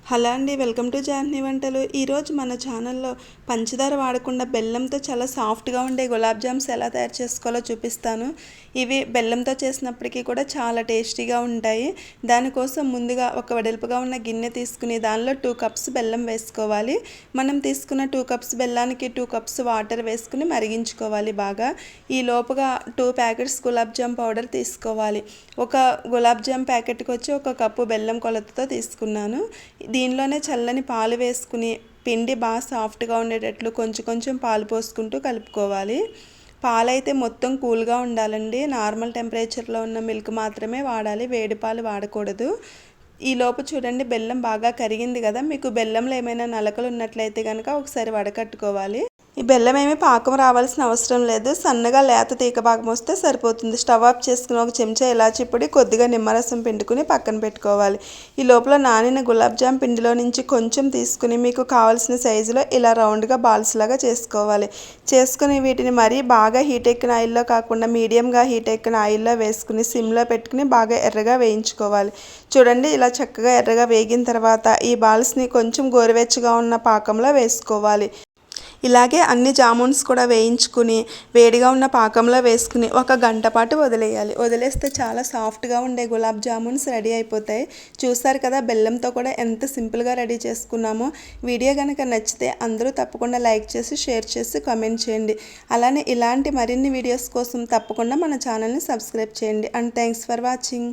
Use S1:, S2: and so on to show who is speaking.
S1: Hello అండి, welcome to Jahnavi వంటలు. ఈరోజు మన ఛానల్లో పంచదార వాడకుండా బెల్లంతో చాలా సాఫ్ట్గా ఉండే గులాబ్ జామ్స్ ఎలా తయారు చేసుకోవాలో చూపిస్తాను. ఇవి బెల్లంతో చేసినప్పటికీ కూడా చాలా టేస్టీగా ఉంటాయి. దానికోసం ముందుగా ఒక వెడల్పుగా ఉన్న గిన్నె తీసుకుని దానిలో 2 కప్స్ బెల్లం వేసుకోవాలి. మనం తీసుకున్న 2 కప్స్ బెల్లానికి 2 కప్స్ వాటర్ వేసుకుని మరిగించుకోవాలి బాగా. ఈ లోపుగా 2 ప్యాకెట్స్ గులాబ్ జామ్ పౌడర్ తీసుకోవాలి. ఒక గులాబ్ జామ్ ప్యాకెట్కి వచ్చి 1 కప్పు బెల్లం కొలతతో తీసుకున్నాను. దీనిలోనే చల్లని పాలు వేసుకుని పిండి బాగా సాఫ్ట్గా ఉండేటట్లు కొంచెం కొంచెం పాలు పోసుకుంటూ కలుపుకోవాలి. పాలైతే మొత్తం కూల్గా ఉండాలండి. నార్మల్ టెంపరేచర్లో ఉన్న మిల్క్ మాత్రమే వాడాలి, వేడి పాలు వాడకూడదు. ఈలోపు చూడండి, బెల్లం బాగా కరిగింది కదా. మీకు బెల్లంలో ఏమైనా నలకలు ఉన్నట్లయితే కనుక ఒకసారి వడకట్టుకోవాలి. ఈ బెల్లం ఏమి పాకం రావాల్సిన అవసరం లేదు, సన్నగా లేత తీగ భాగం వస్తే సరిపోతుంది. స్టవ్ ఆఫ్ చేసుకుని 1 చెంచా ఇలాచీ పొడి, కొద్దిగా నిమ్మరసం పిండుకుని పక్కన పెట్టుకోవాలి. ఈ లోపల నానిన గులాబ్ జామ్ పిండిలో నుంచి కొంచెం తీసుకుని మీకు కావాల్సిన సైజులో ఇలా రౌండ్గా బాల్స్ లాగా చేసుకోవాలి. చేసుకుని వీటిని మరీ బాగా హీట్ ఎక్కిన ఆయిల్లో కాకుండా మీడియంగా హీట్ ఎక్కిన ఆయిల్లో వేసుకుని సిమ్లో పెట్టుకుని బాగా ఎర్రగా వేయించుకోవాలి. చూడండి, ఇలా చక్కగా ఎర్రగా వేగిన తర్వాత ఈ బాల్స్ని కొంచెం గోరువెచ్చగా ఉన్న పాకంలో వేసుకోవాలి. ఇలాగే అన్ని జామున్స్ కూడా వేయించుకుని వేడిగా ఉన్న పాకంలో వేసుకుని 1 గంట పాటు వదిలేయాలి. వదిలేస్తే చాలా సాఫ్ట్గా ఉండే గులాబ్ జామున్స్ రెడీ అయిపోతాయి. చూస్తారు కదా, బెల్లంతో కూడా ఎంత సింపుల్గా రెడీ చేసుకున్నామో. వీడియో కనుక నచ్చితే అందరూ తప్పకుండా లైక్ చేసి, షేర్ చేసి, కామెంట్ చేయండి. అలానే ఇలాంటి మరిన్ని వీడియోస్ కోసం తప్పకుండా మన ఛానల్ని సబ్స్క్రైబ్ చేయండి. And thanks for watching.